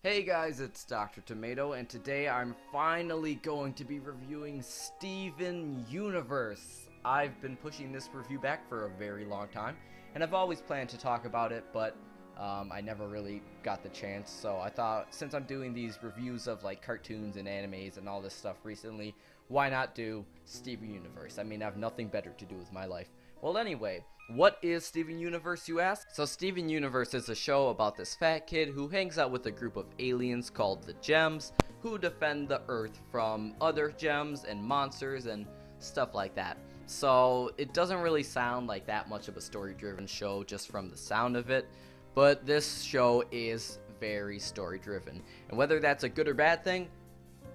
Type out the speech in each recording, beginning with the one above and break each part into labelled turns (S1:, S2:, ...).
S1: Hey guys, it's Dr. Tomato, and today I'm finally going to be reviewing Steven Universe. I've been pushing this review back for a very long time, and I've always planned to talk about it, but I never really got the chance, so I thought since I'm doing these reviews of like cartoons and animes and all this stuff recently, why not do Steven Universe? I mean, I have nothing better to do with my life. Well, anyway, what is Steven Universe, you ask? So Steven Universe is a show about this fat kid who hangs out with a group of aliens called the Gems, who defend the Earth from other gems and monsters and stuff like that. So it doesn't really sound like that much of a story-driven show just from the sound of it, but this show is very story-driven. And whether that's a good or bad thing,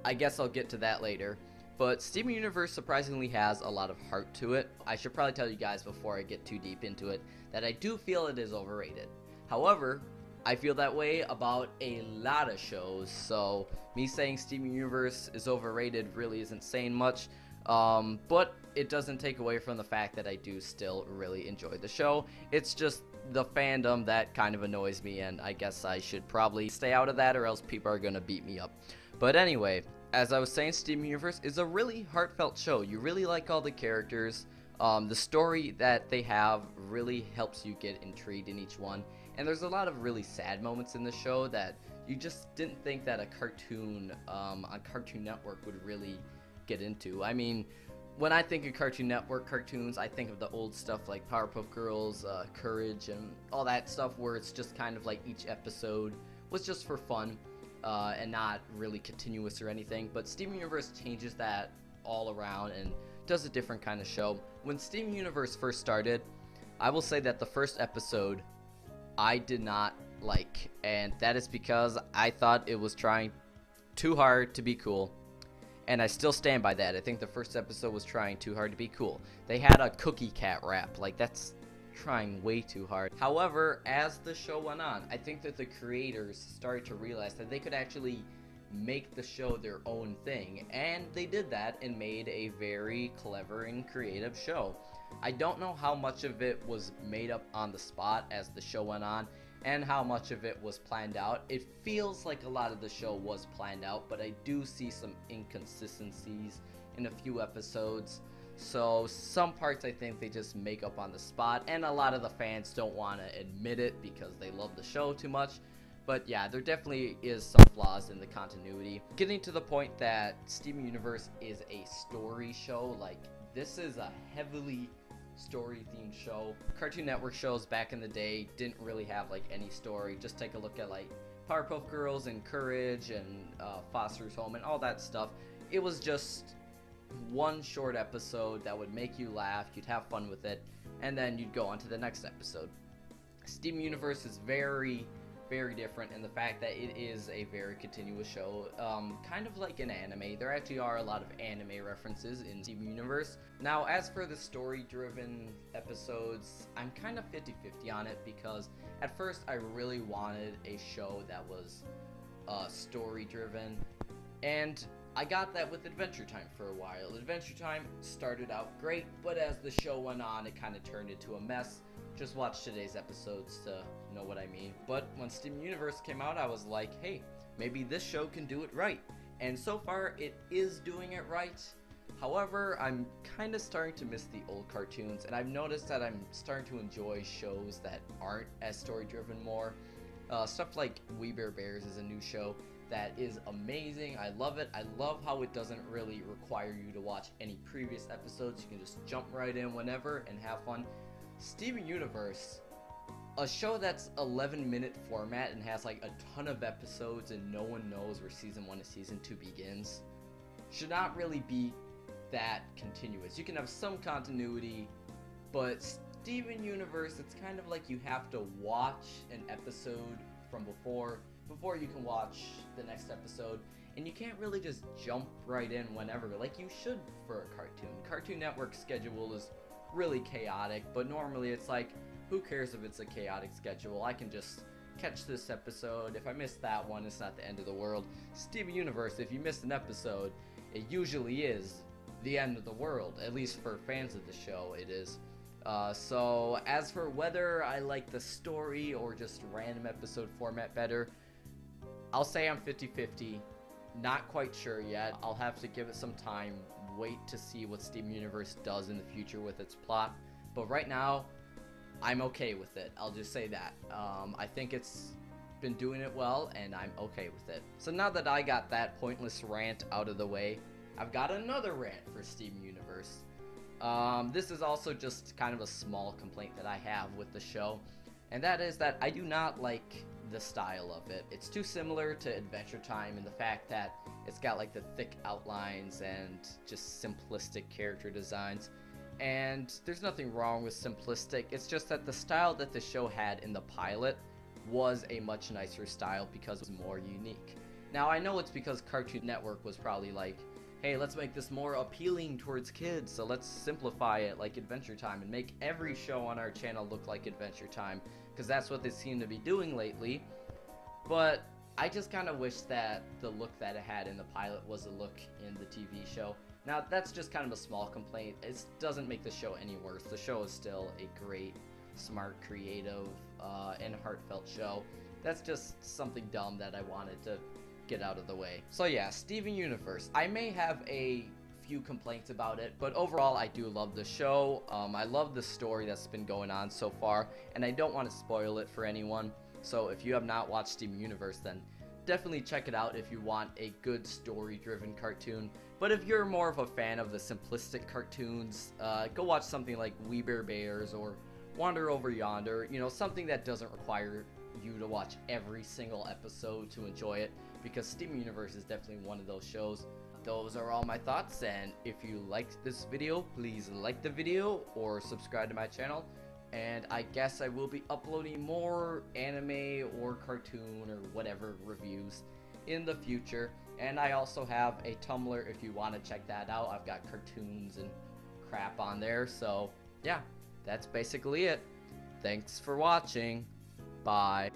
S1: I guess I'll get to that later. But Steven Universe surprisingly has a lot of heart to it. I should probably tell you guys before I get too deep into it that I do feel it is overrated. However, I feel that way about a lot of shows, so me saying Steven Universe is overrated really isn't saying much. But it doesn't take away from the fact that I do still really enjoy the show. It's just the fandom that kind of annoys me, and I guess I should probably stay out of that or else people are gonna beat me up. But anyway, as I was saying, Steven Universe is a really heartfelt show. You really like all the characters. The story that they have really helps you get intrigued in each one. And there's a lot of really sad moments in the show that you just didn't think that a cartoon on Cartoon Network would really get into. I mean, when I think of Cartoon Network cartoons, I think of the old stuff like Powerpuff Girls, Courage, and all that stuff where it's just kind of like each episode was just for fun. And not really continuous or anything, but Steven Universe changes that all around and does a different kind of show. When Steven Universe first started, I will say that the first episode I did not like, and that is because I thought it was trying too hard to be cool, and I still stand by that. I think the first episode was trying too hard to be cool. They had a cookie cat rap, like that's trying way too hard. However, as the show went on, I think that the creators started to realize that they could actually make the show their own thing, and they did that and made a very clever and creative show. I don't know how much of it was made up on the spot as the show went on and how much of it was planned out. It feels like a lot of the show was planned out, but I do see some inconsistencies in a few episodes. So some parts I think they just make up on the spot, and a lot of the fans don't want to admit it because they love the show too much. But yeah, there definitely is some flaws in the continuity. Getting to the point that Steven Universe is a story show, like this is a heavily story themed show. Cartoon Network shows back in the day didn't really have like any story. Just take a look at like Powerpuff Girls and Courage and Foster's Home and all that stuff. It was just one short episode that would make you laugh, you'd have fun with it, and then you'd go on to the next episode. Steven Universe is very different in the fact that it is a very continuous show, kind of like an anime. There actually are a lot of anime references in Steven Universe. Now, as for the story-driven episodes, I'm kind of 50-50 on it because at first I really wanted a show that was story-driven, and I got that with Adventure Time for a while. Adventure Time started out great, but as the show went on, it kind of turned into a mess. Just watch today's episodes to know what I mean. But when Steven Universe came out, I was like, hey, maybe this show can do it right. And so far, it is doing it right. However, I'm kind of starting to miss the old cartoons, and I've noticed that I'm starting to enjoy shows that aren't as story-driven more. Stuff like We Bare Bears is a new show that is amazing. I love it. I love how it doesn't really require you to watch any previous episodes. You can just jump right in whenever and have fun. Steven Universe, a show that's 11-minute format and has like a ton of episodes and no one knows where season 1 and season 2 begins, should not really be that continuous. You can have some continuity, but Steven Universe, it's kind of like you have to watch an episode from before you can watch the next episode, and you can't really just jump right in whenever like you should for a cartoon. Cartoon Network schedule is really chaotic, but normally it's like, who cares if it's a chaotic schedule? I can just catch this episode. If I miss that one, it's not the end of the world. Steven Universe, if you missed an episode, it usually is the end of the world. At least for fans of the show, it is. So as for whether I like the story or just random episode format better, I'll say I'm 50-50. Not quite sure yet. I'll have to give it some time, wait to see what Steven Universe does in the future with its plot. But right now, I'm okay with it. I'll just say that. I think it's been doing it well, and I'm okay with it. So now that I got that pointless rant out of the way, I've got another rant for Steven Universe. This is also just kind of a small complaint that I have with the show, and that is that I do not like the style of it. It's too similar to Adventure Time in the fact that it's got like the thick outlines and just simplistic character designs. And there's nothing wrong with simplistic, it's just that the style that the show had in the pilot was a much nicer style because it was more unique. Now I know it's because Cartoon Network was probably like, hey, let's make this more appealing towards kids, so let's simplify it like Adventure Time and make every show on our channel look like Adventure Time, because that's what they seem to be doing lately. But I just kind of wish that the look that it had in the pilot was the look in the TV show. Now, that's just kind of a small complaint. It doesn't make the show any worse. The show is still a great, smart, creative, and heartfelt show. That's just something dumb that I wanted to get out of the way. So yeah, Steven Universe. I may have a few complaints about it, but overall I do love the show. I love the story that's been going on so far, and I don't want to spoil it for anyone. So if you have not watched Steven Universe, then definitely check it out if you want a good story-driven cartoon. But if you're more of a fan of the simplistic cartoons, go watch something like We Bare Bears or Wander Over Yonder. You know, something that doesn't require you to watch every single episode to enjoy it, because Steven Universe is definitely one of those shows. Those are all my thoughts, and if you liked this video, please like the video or subscribe to my channel. And I guess I will be uploading more anime or cartoon or whatever reviews in the future. And I also have a Tumblr if you want to check that out. I've got cartoons and crap on there. So yeah, that's basically it. Thanks for watching. Bye.